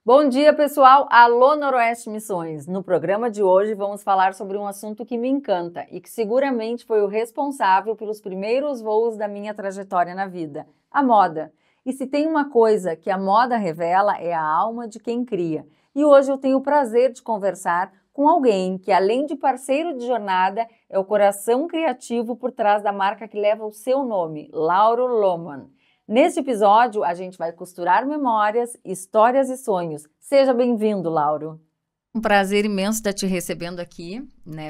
Bom dia, pessoal! Alô, Noroeste Missões! No programa de hoje vamos falar sobre um assunto que me encanta e que seguramente foi o responsável pelos primeiros voos da minha trajetória na vida, a moda. E se tem uma coisa que a moda revela é a alma de quem cria. E hoje eu tenho o prazer de conversar com alguém que, além de parceiro de jornada, é o coração criativo por trás da marca que leva o seu nome, Lauro Lohmann. Neste episódio, a gente vai costurar memórias, histórias e sonhos. Seja bem-vindo, Lauro. Um prazer imenso estar te recebendo aqui,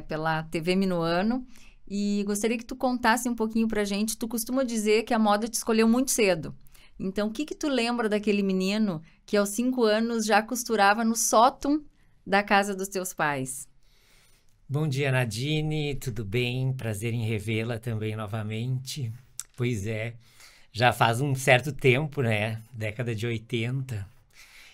pela TV Minuano. E gostaria que tu contasse um pouquinho pra gente. Tu costuma dizer que a moda te escolheu muito cedo. Então, o que tu lembra daquele menino que aos 5 anos já costurava no sótão da casa dos teus pais? Bom dia, Nadine. Tudo bem? Prazer em revê-la também novamente. Pois é. Já faz um certo tempo, década de 80.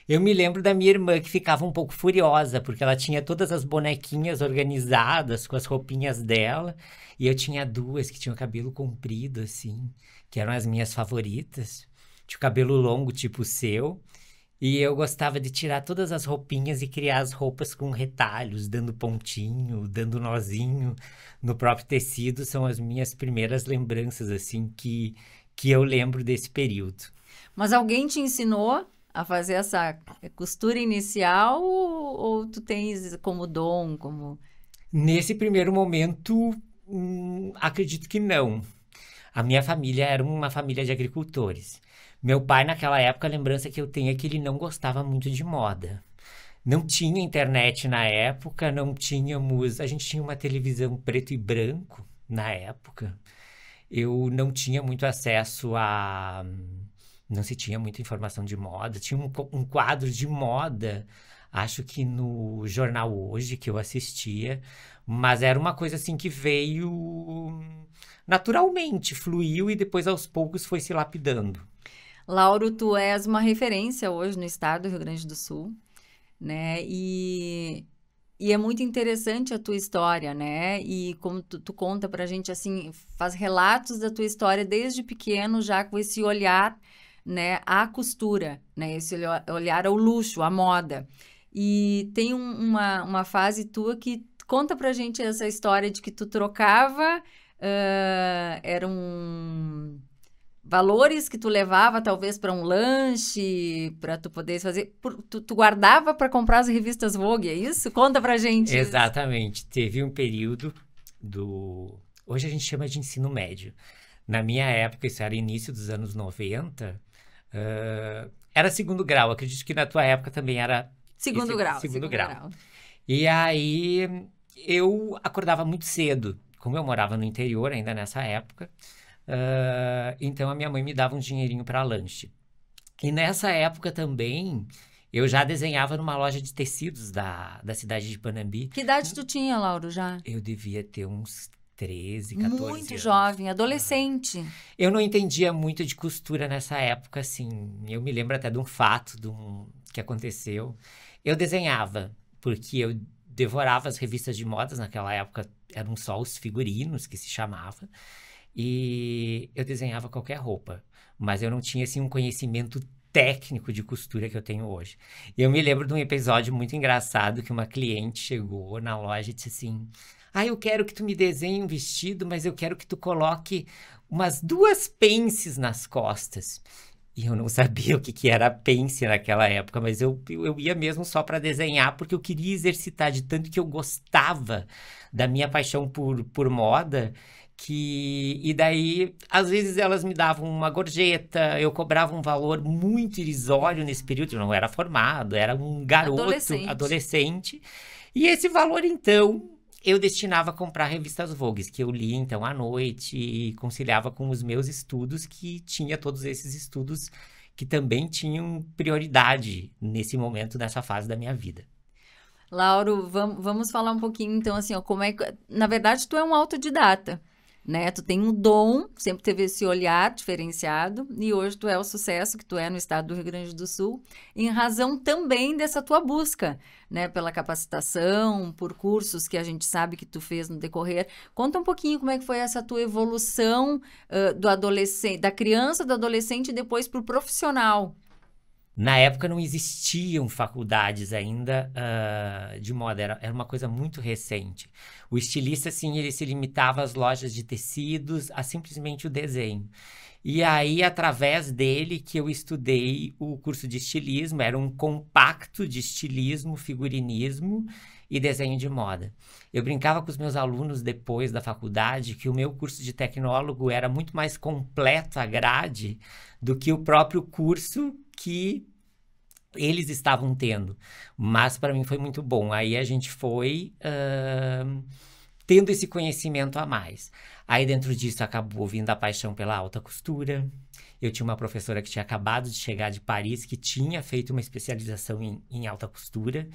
Eu me lembro da minha irmã que ficava um pouco furiosa, porque ela tinha todas as bonequinhas organizadas com as roupinhas dela, e eu tinha duas que tinham cabelo comprido, assim, que eram as minhas favoritas. Tinha o cabelo longo, tipo o seu, e eu gostava de tirar todas as roupinhas e criar as roupas com retalhos, dando pontinho, dando nozinho no próprio tecido. São as minhas primeiras lembranças, assim, que eu lembro desse período. Mas alguém te ensinou a fazer essa costura inicial ou tu tens como dom, como... Nesse primeiro momento, acredito que não. A minha família era uma família de agricultores. Meu pai, naquela época, a lembrança que eu tenho é que ele não gostava muito de moda. Não tinha internet na época, não tínhamos... A gente tinha uma televisão preto e branco na época. Eu não tinha muito acesso a... Não se tinha muita informação de moda. Tinha um quadro de moda, acho que no Jornal Hoje, que eu assistia. Mas era uma coisa assim que veio naturalmente, fluiu e depois aos poucos foi se lapidando. Lauro, tu és uma referência hoje no estado do Rio Grande do Sul, E é muito interessante a tua história, E como tu conta pra gente, assim, faz relatos da tua história desde pequeno, já com esse olhar, à costura, Esse olhar ao luxo, à moda. E tem uma fase tua que conta pra gente essa história de que tu trocava, eram valores que tu levava talvez para um lanche, para tu poder fazer... Tu guardava para comprar as revistas Vogue, é isso? Conta pra gente. Exatamente. Isso. Teve um período do... Hoje a gente chama de ensino médio. Na minha época, isso era início dos anos 90, era segundo grau. Acredito que na tua época também era... Segundo grau. E aí, eu acordava muito cedo. Como eu morava no interior ainda nessa época... então a minha mãe me dava um dinheirinho para lanche. E nessa época também eu já desenhava numa loja de tecidos da cidade de Panambi. Que idade tu tinha, Lauro, já? Eu devia ter uns 13, 14 anos. Muito jovem, adolescente. Eu não entendia muito de costura nessa época, assim. Eu me lembro até de um fato que aconteceu. Eu desenhava, porque eu devorava as revistas de modas naquela época, eram só os figurinos que se chamava. E eu desenhava qualquer roupa, mas eu não tinha, assim, um conhecimento técnico de costura que eu tenho hoje. E eu me lembro de um episódio muito engraçado que uma cliente chegou na loja e disse assim: eu quero que tu me desenhe um vestido, mas eu quero que tu coloque umas 2 pences nas costas. E eu não sabia o que era pence naquela época, mas eu ia mesmo só para desenhar, porque eu queria exercitar de tanto que eu gostava da minha paixão por moda. E daí, às vezes elas me davam uma gorjeta, eu cobrava um valor muito irrisório nesse período, eu não era formado, era um garoto, adolescente. E esse valor, então, eu destinava a comprar revistas Vogue, que eu lia, então, à noite e conciliava com os meus estudos, que tinha todos esses estudos que também tinham prioridade nesse momento, nessa fase da minha vida. Lauro, vamos falar um pouquinho, então, assim, como é que... Na verdade, tu é um autodidata. Tu tem um dom, sempre teve esse olhar diferenciado, e hoje tu é o sucesso que tu é no estado do Rio Grande do Sul, em razão também dessa tua busca, pela capacitação, por cursos que a gente sabe que tu fez no decorrer. Conta um pouquinho como é que foi essa tua evolução do adolescente, da criança, do adolescente e depois para o profissional. Na época não existiam faculdades ainda de moda, era uma coisa muito recente. O estilista, assim, ele se limitava às lojas de tecidos, a simplesmente o desenho. E aí, através dele, que eu estudei o curso de estilismo, era um compacto de estilismo, figurinismo e desenho de moda. Eu brincava com os meus alunos depois da faculdade que o meu curso de tecnólogo era muito mais completo a grade do que o próprio curso que eles estavam tendo. Mas para mim foi muito bom. Aí a gente foi tendo esse conhecimento a mais. Aí dentro disso acabou vindo a paixão pela alta costura. Eu tinha uma professora que tinha acabado de chegar de Paris, que tinha feito uma especialização em alta costura.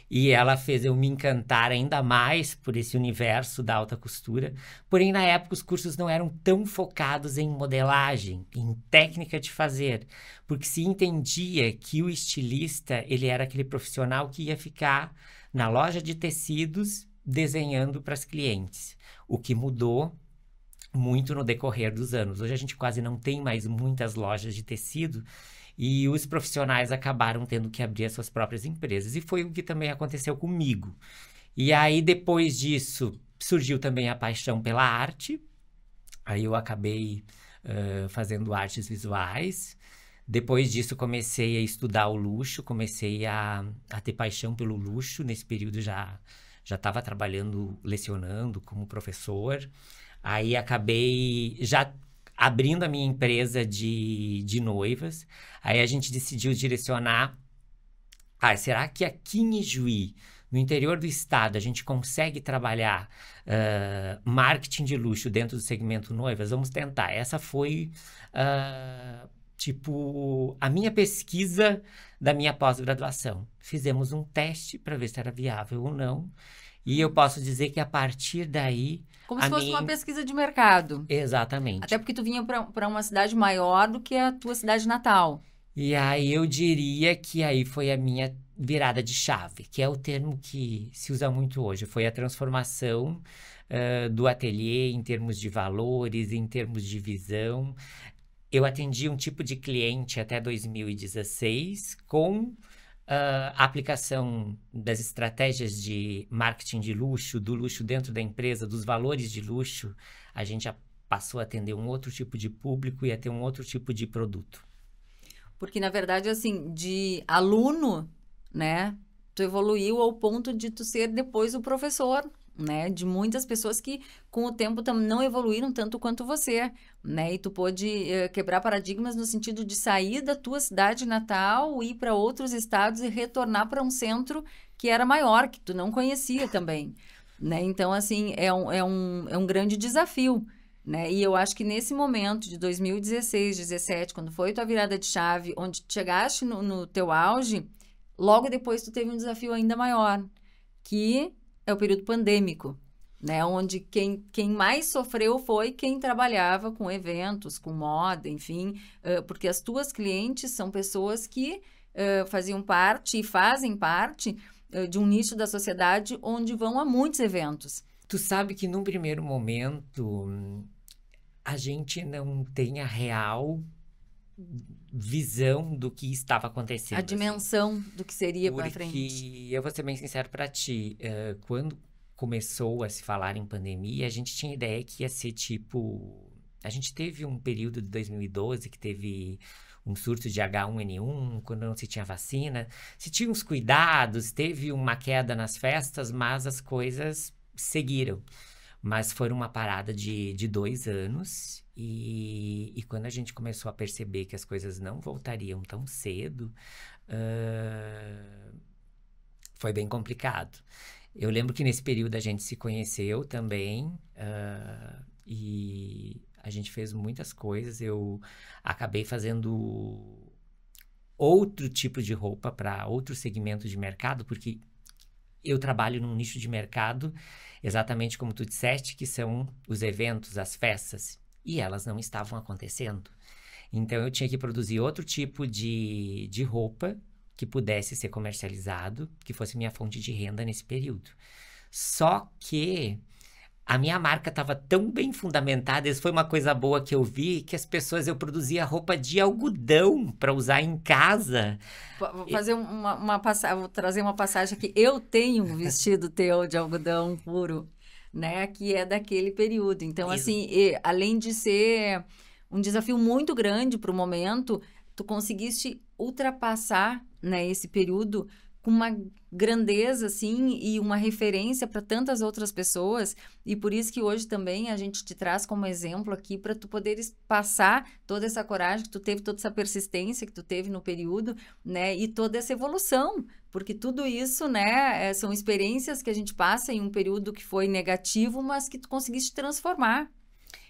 E ela fez eu me encantar ainda mais por esse universo da alta costura. Porém, na época, os cursos não eram tão focados em modelagem, em técnica de fazer. Porque se entendia que o estilista, ele era aquele profissional que ia ficar na loja de tecidos desenhando para as clientes. O que mudou muito no decorrer dos anos. Hoje a gente quase não tem mais muitas lojas de tecido, e os profissionais acabaram tendo que abrir as suas próprias empresas. E foi o que também aconteceu comigo. E aí, depois disso, surgiu também a paixão pela arte. Aí eu acabei fazendo artes visuais. Depois disso, comecei a estudar o luxo, comecei a ter paixão pelo luxo. Nesse período já estava trabalhando, lecionando como professor. Aí acabei já abrindo a minha empresa de noivas. Aí a gente decidiu direcionar. Será que aqui em Ijuí, no interior do estado, a gente consegue trabalhar marketing de luxo dentro do segmento noivas? Vamos tentar. Essa foi, a minha pesquisa da minha pós-graduação. Fizemos um teste para ver se era viável ou não. E eu posso dizer que a partir daí... Como se fosse uma pesquisa de mercado. Exatamente. Até porque tu vinha para uma cidade maior do que a tua cidade natal. E aí eu diria que aí foi a minha virada de chave, que é o termo que se usa muito hoje. Foi a transformação do ateliê em termos de valores, em termos de visão. Eu atendi um tipo de cliente até 2016 com... a aplicação das estratégias de marketing de luxo, do luxo dentro da empresa, dos valores de luxo, a gente já passou a atender um outro tipo de público e a ter um outro tipo de produto. Porque, na verdade, assim, de aluno, né, tu evoluiu ao ponto de tu ser depois o professor, né, de muitas pessoas que com o tempo não evoluíram tanto quanto você, né, e tu pôde quebrar paradigmas no sentido de sair da tua cidade natal, ir para outros estados e retornar para um centro que era maior, que tu não conhecia também, né, então assim, é um grande desafio, né, e eu acho que nesse momento de 2016, 17, quando foi tua virada de chave, onde chegaste no teu auge, logo depois tu teve um desafio ainda maior, que é o período pandêmico, né? Onde quem mais sofreu foi quem trabalhava com eventos, com moda, enfim, porque as tuas clientes são pessoas que faziam parte e fazem parte de um nicho da sociedade onde vão a muitos eventos. Tu sabe que num primeiro momento a gente não tem a real visão do que estava acontecendo. A dimensão do que seria para frente. Porque eu vou ser bem sincero para ti, quando começou a se falar em pandemia, a gente tinha ideia que ia ser tipo... A gente teve um período de 2012 que teve um surto de H1N1, quando não se tinha vacina. Se tinha uns cuidados, teve uma queda nas festas, mas as coisas seguiram. Mas foi uma parada de 2 anos e quando a gente começou a perceber que as coisas não voltariam tão cedo, foi bem complicado. Eu lembro que nesse período a gente se conheceu também e a gente fez muitas coisas. Eu acabei fazendo outro tipo de roupa para outro segmento de mercado, porque eu trabalho num nicho de mercado, exatamente como tu disseste, que são os eventos, as festas, e elas não estavam acontecendo. Então, eu tinha que produzir outro tipo de roupa que pudesse ser comercializado, que fosse minha fonte de renda nesse período. Só que a minha marca estava tão bem fundamentada, isso foi uma coisa boa que eu vi, que as pessoas, eu produzia roupa de algodão para usar em casa. Vou fazer uma passagem, vou trazer uma passagem aqui. Eu tenho um vestido teu de algodão puro, né? Que é daquele período. Então, assim, além de ser um desafio muito grande para o momento, tu conseguiste ultrapassar, né, esse período com uma grandeza, assim, e uma referência para tantas outras pessoas, e por isso que hoje também a gente te traz como exemplo aqui para tu poderes passar toda essa coragem que tu teve, toda essa persistência que tu teve no período, né, e toda essa evolução, porque tudo isso, né, são experiências que a gente passa em um período que foi negativo, mas que tu conseguiste transformar.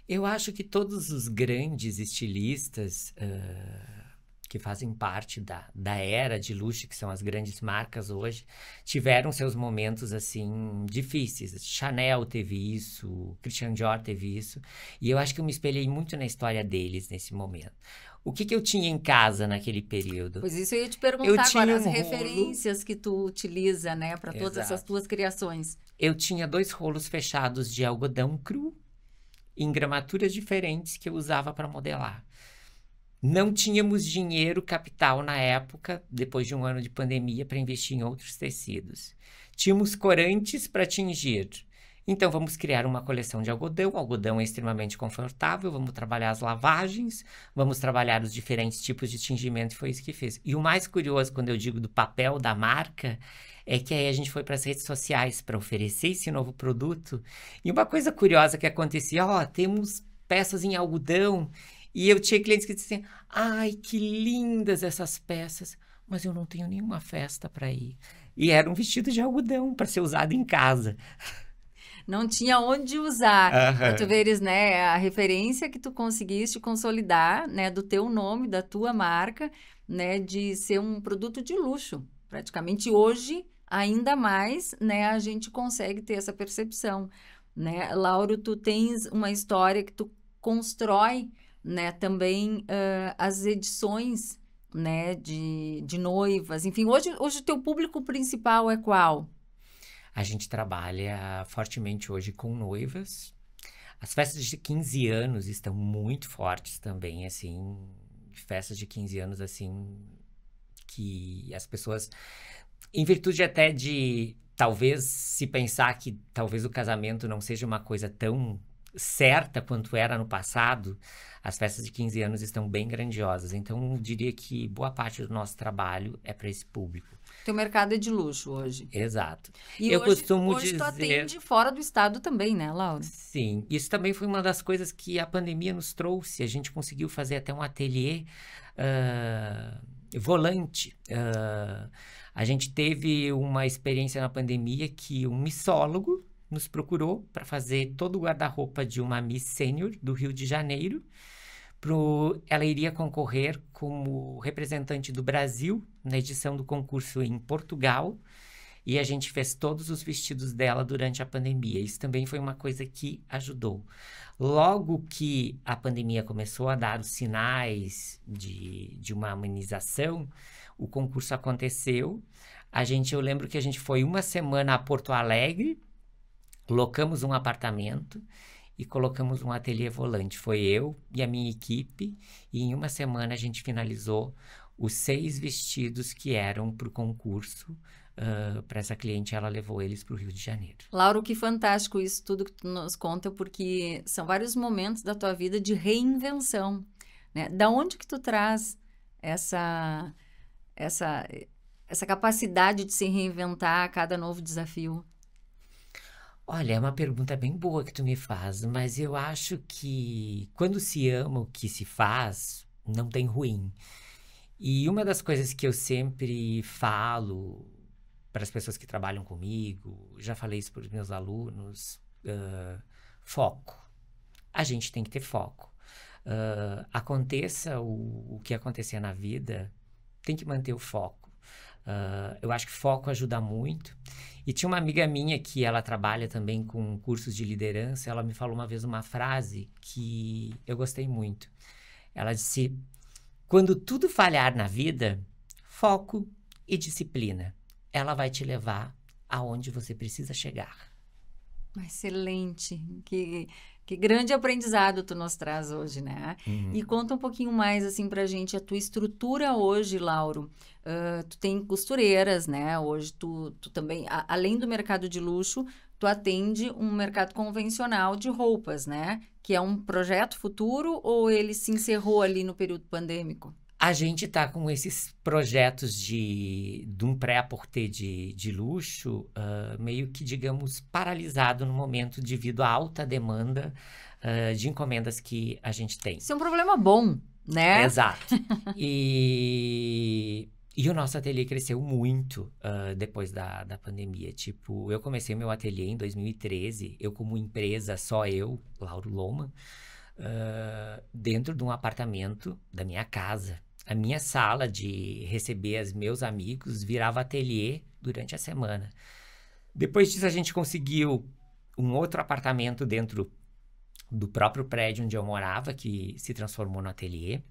Eu acho que todos os grandes estilistas que fazem parte da era de luxo, que são as grandes marcas hoje, tiveram seus momentos, assim, difíceis. Chanel teve isso, Christian Dior teve isso, e eu acho que eu me espelhei muito na história deles nesse momento. O que eu tinha em casa naquele período? Pois isso eu ia te perguntar agora, as referências que tu utiliza, né, para todas essas tuas criações. Eu tinha 2 rolos fechados de algodão cru, em gramaturas diferentes que eu usava para modelar. Não tínhamos dinheiro capital na época, depois de um ano de pandemia, para investir em outros tecidos. Tínhamos corantes para tingir. Então, vamos criar uma coleção de algodão. O algodão é extremamente confortável, vamos trabalhar as lavagens, vamos trabalhar os diferentes tipos de tingimento, e foi isso que fez. E o mais curioso, quando eu digo do papel da marca, é que aí a gente foi para as redes sociais para oferecer esse novo produto. E uma coisa curiosa que acontecia, temos peças em algodão, e eu tinha clientes que diziam, ai, que lindas essas peças, mas eu não tenho nenhuma festa para ir. E era um vestido de algodão para ser usado em casa. Não tinha onde usar. Pra tu veres, né, a referência que tu conseguiste consolidar, né, do teu nome, da tua marca, né, de ser um produto de luxo. Praticamente hoje, ainda mais, né, a gente consegue ter essa percepção, né? Lauro, tu tens uma história que tu constrói, né, também as edições, né, de noivas. Enfim, hoje o teu público principal é qual? A gente trabalha fortemente hoje com noivas. As festas de 15 anos estão muito fortes também, assim, festas de 15 anos, assim, que as pessoas, em virtude até de, talvez, se pensar que talvez o casamento não seja uma coisa tão certa quanto era no passado, as festas de 15 anos estão bem grandiosas. Então, eu diria que boa parte do nosso trabalho é para esse público. Teu mercado é de luxo hoje. Exato. E eu hoje, costumo hoje dizer... tu atende fora do estado também, né, Laura? Sim, isso também foi uma das coisas que a pandemia nos trouxe. A gente conseguiu fazer até um ateliê volante. A gente teve uma experiência na pandemia que um missólogo nos procurou para fazer todo o guarda-roupa de uma Miss Sênior do Rio de Janeiro. Ela iria concorrer como representante do Brasil na edição do concurso em Portugal, e a gente fez todos os vestidos dela durante a pandemia. Isso também foi uma coisa que ajudou. Logo que a pandemia começou a dar os sinais de uma amenização, o concurso aconteceu. Eu lembro que a gente foi uma semana a Porto Alegre, locamos um apartamento e colocamos um ateliê volante. Foi eu e a minha equipe, e em uma semana a gente finalizou os 6 vestidos que eram para o concurso. Para essa cliente, ela levou eles para o Rio de Janeiro. Laura, que fantástico isso tudo que tu nos conta, porque são vários momentos da tua vida de reinvenção, né? Da onde que tu traz essa capacidade de se reinventar a cada novo desafio? Olha, é uma pergunta bem boa que tu me faz, mas eu acho que quando se ama o que se faz, não tem ruim. E uma das coisas que eu sempre falo para as pessoas que trabalham comigo, já falei isso para os meus alunos, foco. A gente tem que ter foco. Aconteça o que acontecer na vida, tem que manter o foco. Eu acho que foco ajuda muito. E tinha uma amiga minha que ela trabalha também com cursos de liderança. Ela me falou uma vez uma frase que eu gostei muito. Ela disse: quando tudo falhar na vida, foco e disciplina. Ela vai te levar aonde você precisa chegar. Excelente. Que grande aprendizado tu nos traz hoje, né? E conta um pouquinho mais, assim, pra gente, a tua estrutura hoje, Lauro. Tu tem costureiras, né? Hoje tu também, além do mercado de luxo, tu atende um mercado convencional de roupas, né? Que é um projeto futuro ou ele se encerrou ali no período pandêmico? A gente tá com esses projetos de um pré-à-porter de luxo, meio que, digamos, paralisado no momento devido à alta demanda, de encomendas que a gente tem. Isso é um problema bom, né? Exato. E o nosso ateliê cresceu muito depois da pandemia. Tipo, eu comecei meu ateliê em 2013, eu como empresa, só eu, Lauro Loma, dentro de um apartamento da minha casa. A minha sala de receber os meus amigos virava ateliê durante a semana. Depois disso, a gente conseguiu um outro apartamento dentro do próprio prédio onde eu morava, que se transformou no ateliê,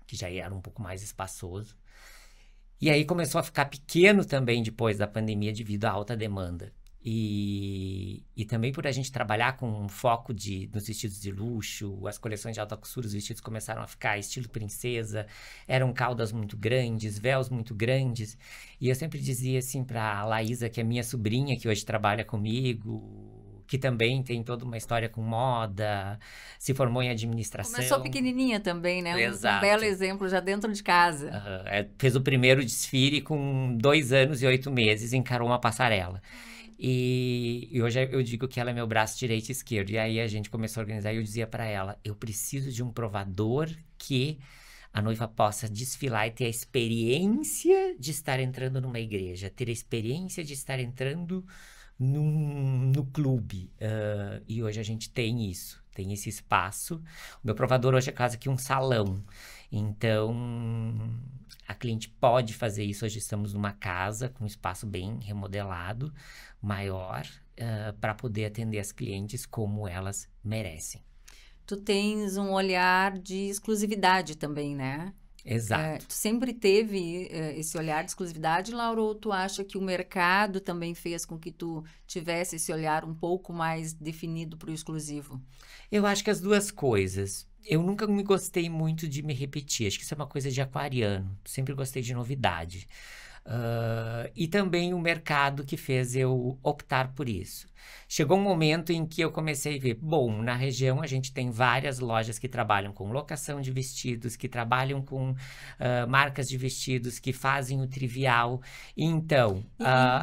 que já era um pouco mais espaçoso. E aí começou a ficar pequeno também depois da pandemia devido à alta demanda. E também por a gente trabalhar com um foco nos vestidos de luxo, as coleções de alta costura, os vestidos começaram a ficar estilo princesa, eram caudas muito grandes, véus muito grandes. E eu sempre dizia assim pra Laísa, que é minha sobrinha, que hoje trabalha comigo, que também tem toda uma história com moda, se formou em administração. Começou pequenininha também, né? Um Exato. belo exemplo já dentro de casa. Fez o primeiro desfile com 2 anos e 8 meses, encarou uma passarela. E hoje eu digo que ela é meu braço direito e esquerdo. E aí a gente começou a organizar e eu dizia pra ela, eu preciso de um provador que a noiva possa desfilar e ter a experiência de estar entrando numa igreja, ter a experiência de estar entrando no clube. E hoje a gente tem isso, tem esse espaço. O meu provador hoje é quase que um salão. Então, a cliente pode fazer isso. Hoje estamos numa casa com um espaço bem remodelado, maior, para poder atender as clientes como elas merecem. Tu tens um olhar de exclusividade também, né? Exato. Tu sempre teve esse olhar de exclusividade, Laura, ou tu acha que o mercado também fez com que tu tivesse esse olhar um pouco mais definido para o exclusivo? Eu acho que as duas coisas. Eu nunca me gostei muito de me repetir. Acho que isso é uma coisa de aquariano. Sempre gostei de novidade. E também o mercado que fez eu optar por isso. Chegou um momento em que eu comecei a ver, bom, na região a gente tem várias lojas que trabalham com locação de vestidos, que trabalham com marcas de vestidos, que fazem o trivial. Então...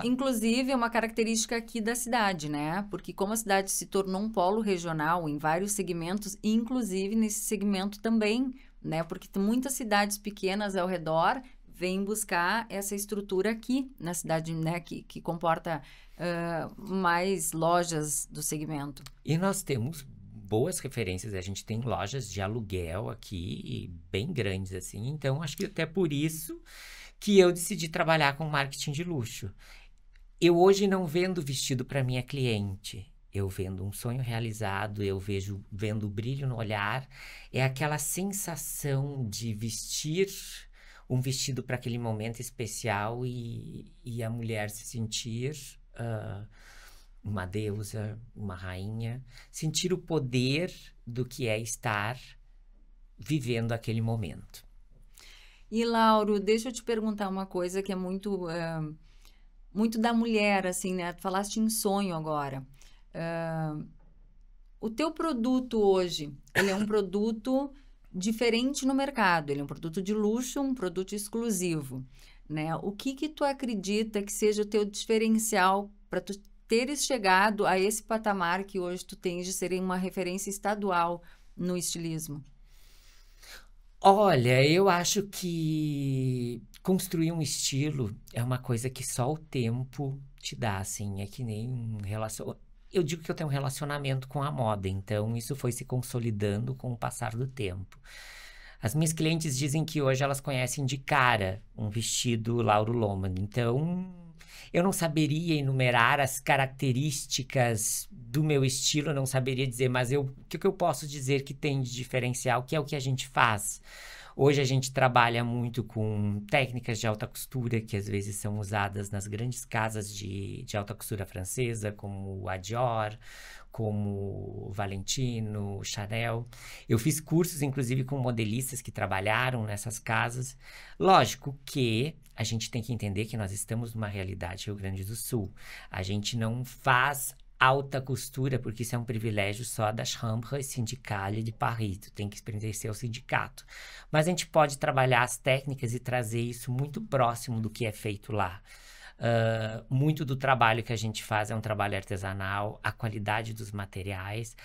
Inclusive, é uma característica aqui da cidade, né? Porque como a cidade se tornou um polo regional em vários segmentos, inclusive nesse segmento também, né? Porque tem muitas cidades pequenas ao redor vêm buscar essa estrutura aqui na cidade, né? Que comporta mais lojas do segmento. E nós temos boas referências, a gente tem lojas de aluguel aqui, bem grandes assim, então acho que até por isso que eu decidi trabalhar com marketing de luxo. Eu hoje não vendo vestido para minha cliente, eu vendo um sonho realizado, eu vendo o brilho no olhar, é aquela sensação de vestir um vestido para aquele momento especial e a mulher se sentir uma deusa, uma rainha, sentir o poder do que é estar vivendo aquele momento. E, Lauro, deixa eu te perguntar uma coisa que é muito da mulher, assim, né? Tu falaste em sonho agora. O teu produto hoje, ele é um produto diferente no mercado, ele é um produto de luxo, um produto exclusivo, né? O que tu acredita que seja o teu diferencial para tu teres chegado a esse patamar que hoje tu tens de ser uma referência estadual no estilismo? Olha, eu acho que construir um estilo é uma coisa que só o tempo te dá, assim, é que nem eu digo que eu tenho um relacionamento com a moda, então isso foi se consolidando com o passar do tempo. As minhas clientes dizem que hoje elas conhecem de cara um vestido Lauro Loma, então eu não saberia enumerar as características do meu estilo, eu não saberia dizer, mas o que eu posso dizer que tem de diferencial, que é o que a gente faz. Hoje a gente trabalha muito com técnicas de alta costura, que às vezes são usadas nas grandes casas de alta costura francesa, como a Dior, como o Valentino, Chanel. Eu fiz cursos, inclusive, com modelistas que trabalharam nessas casas. Lógico que a gente tem que entender que nós estamos numa realidade Rio Grande do Sul. A gente não faz alta costura, porque isso é um privilégio só da Chambre Syndicale de Paris. Tu tem que pertencer ao sindicato. Mas a gente pode trabalhar as técnicas e trazer isso muito próximo do que é feito lá. Muito do trabalho que a gente faz é um trabalho artesanal, a qualidade dos materiais.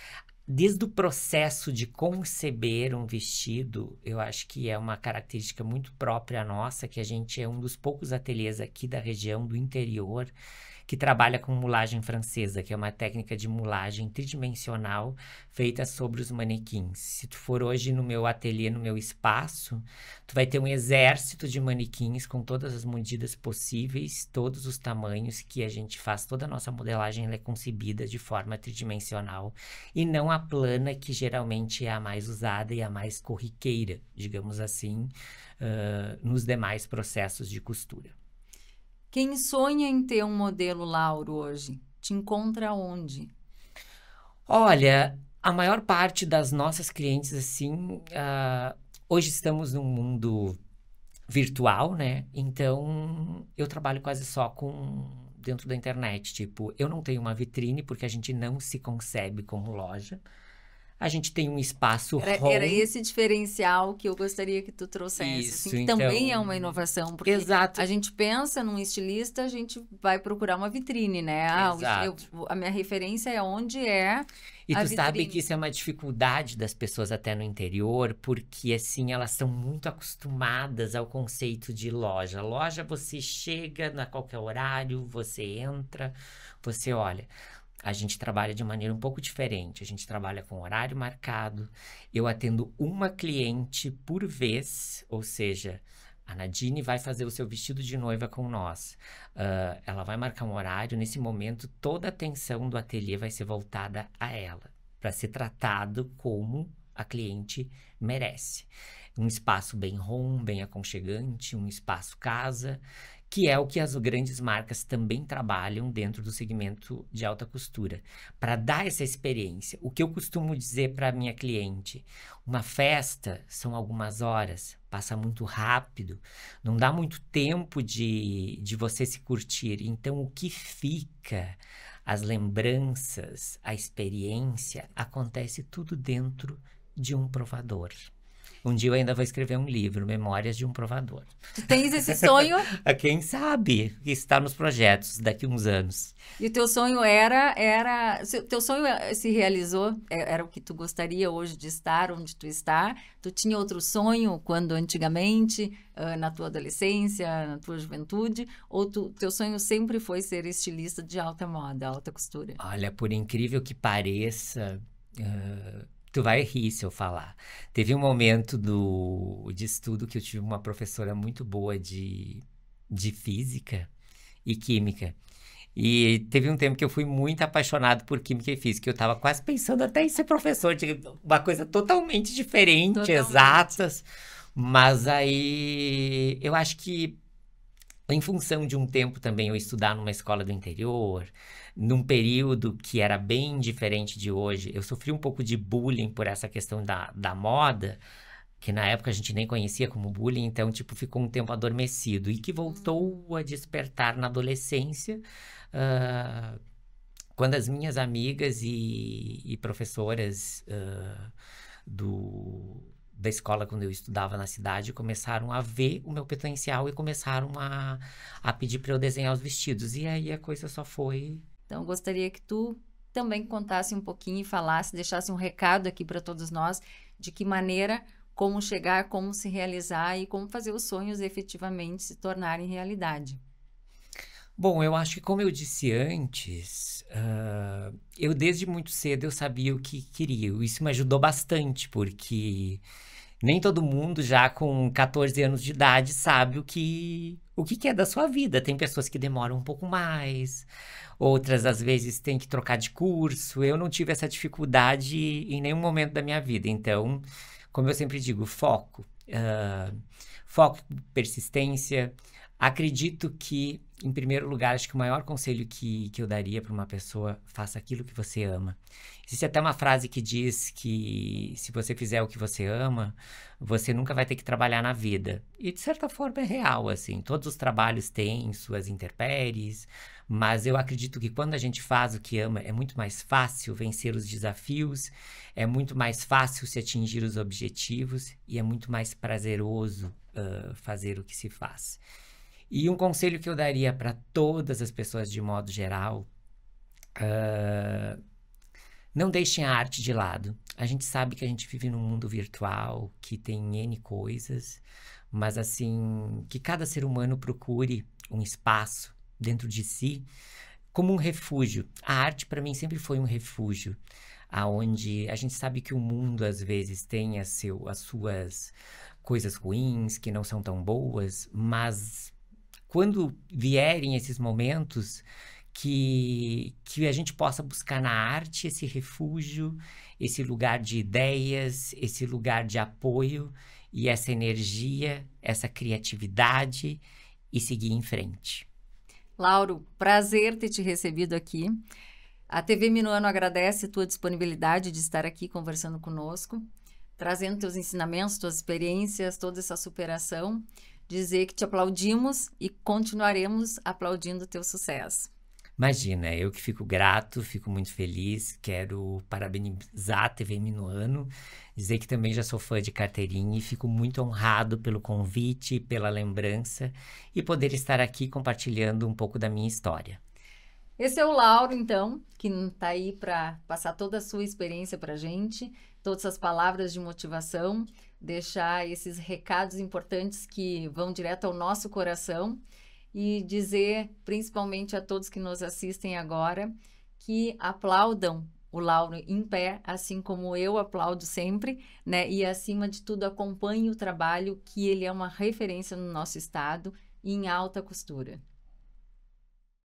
Desde o processo de conceber um vestido, eu acho que é uma característica muito própria nossa, que a gente é um dos poucos ateliês aqui da região do interior que trabalha com mulagem francesa, que é uma técnica de mulagem tridimensional feita sobre os manequins. Se tu for hoje no meu ateliê, no meu espaço, tu vai ter um exército de manequins com todas as medidas possíveis, todos os tamanhos que a gente faz. Toda a nossa modelagem ela é concebida de forma tridimensional e não a plana, que geralmente é a mais usada e a mais corriqueira, digamos assim, nos demais processos de costura. Quem sonha em ter um modelo Lauro hoje, te encontra onde? Olha, a maior parte das nossas clientes, assim, hoje estamos num mundo virtual, né? Então, eu trabalho quase só dentro da internet. Tipo, eu não tenho uma vitrine porque a gente não se concebe como loja. A gente tem um espaço Era esse diferencial que eu gostaria que tu trouxesse, Isso, assim, que então, também é uma inovação, porque exato. a gente pensa num estilista, a gente vai procurar uma vitrine, né? A minha referência é onde é E a tu vitrine. sabe que isso é uma dificuldade das pessoas até no interior, porque assim, elas são muito acostumadas ao conceito de loja. Loja, você chega a qualquer horário, você entra, você olha. A gente trabalha de maneira um pouco diferente. A gente trabalha com horário marcado. Eu atendo uma cliente por vez, ou seja, a Nadine vai fazer o seu vestido de noiva com nós. Ela vai marcar um horário. Nesse momento, toda a atenção do ateliê vai ser voltada a ela, para ser tratado como a cliente merece. Um espaço bem home, bem aconchegante, um espaço casa, que é o que as grandes marcas também trabalham dentro do segmento de alta costura, para dar essa experiência. O que eu costumo dizer para a minha cliente, uma festa são algumas horas, passa muito rápido, não dá muito tempo de você se curtir. Então, o que fica, as lembranças, a experiência, acontece tudo dentro de um provador. Um dia eu ainda vou escrever um livro, Memórias de um Provador. Tu tens esse sonho? Quem sabe? Está nos projetos daqui a uns anos. E o teu sonho teu sonho se realizou? Era o que tu gostaria hoje de estar onde tu está? Tu tinha outro sonho quando antigamente, na tua adolescência, na tua juventude? Ou teu sonho sempre foi ser estilista de alta moda, alta costura? Olha, por incrível que pareça, tu vai rir se eu falar. Teve um momento de estudo que eu tive uma professora muito boa de física e química. E teve um tempo que eu fui muito apaixonado por química e física. Eu estava quase pensando até em ser professor, de uma coisa totalmente diferente, exatas. Mas aí eu acho que em função de um tempo também eu estudar numa escola do interior, num período que era bem diferente de hoje, eu sofri um pouco de bullying por essa questão da moda, que na época a gente nem conhecia como bullying, então, tipo, ficou um tempo adormecido, e que voltou a despertar na adolescência, quando as minhas amigas e professoras da escola, quando eu estudava na cidade, começaram a ver o meu potencial e começaram a pedir para eu desenhar os vestidos. E aí a coisa só foi... Então, eu gostaria que tu também contasse um pouquinho e falasse, deixasse um recado aqui para todos nós, de que maneira, como chegar, como se realizar e como fazer os sonhos efetivamente se tornarem realidade. Bom, eu acho que, como eu disse antes, eu desde muito cedo eu sabia o que queria. Isso me ajudou bastante, porque nem todo mundo já com 14 anos de idade sabe o que é da sua vida. Tem pessoas que demoram um pouco mais, outras às vezes têm que trocar de curso. Eu não tive essa dificuldade em nenhum momento da minha vida. Então, como eu sempre digo, foco. foco, persistência. Acredito que, em primeiro lugar, acho que o maior conselho que eu daria para uma pessoa, faça aquilo que você ama. Existe até uma frase que diz que se você fizer o que você ama, você nunca vai ter que trabalhar na vida. E, de certa forma, é real, assim. Todos os trabalhos têm suas intempéries, mas eu acredito que quando a gente faz o que ama, é muito mais fácil vencer os desafios, é muito mais fácil se atingir os objetivos e é muito mais prazeroso fazer o que se faz. E um conselho que eu daria para todas as pessoas de modo geral, não deixem a arte de lado. A gente sabe que a gente vive num mundo virtual, que tem N coisas, mas assim, que cada ser humano procure um espaço dentro de si como um refúgio. A arte para mim sempre foi um refúgio, aonde a gente sabe que o mundo às vezes tem as suas coisas ruins, que não são tão boas, mas quando vierem esses momentos, que a gente possa buscar na arte esse refúgio, esse lugar de ideias, esse lugar de apoio e essa energia, essa criatividade e seguir em frente. Lauro, prazer ter te recebido aqui. A TV Minuano agradece a tua disponibilidade de estar aqui conversando conosco, trazendo teus ensinamentos, tuas experiências, toda essa superação. Dizer que te aplaudimos e continuaremos aplaudindo o teu sucesso. Imagina, eu que fico grato, fico muito feliz, quero parabenizar a TV Minuano, dizer que também já sou fã de carteirinha e fico muito honrado pelo convite, pela lembrança e poder estar aqui compartilhando um pouco da minha história. Esse é o Lauro, então, que está aí para passar toda a sua experiência para a gente, todas as palavras de motivação, deixar esses recados importantes que vão direto ao nosso coração e dizer, principalmente a todos que nos assistem agora, que aplaudam o Lauro em pé, assim como eu aplaudo sempre, né? E, acima de tudo, acompanhe o trabalho, que ele é uma referência no nosso estado e em alta costura.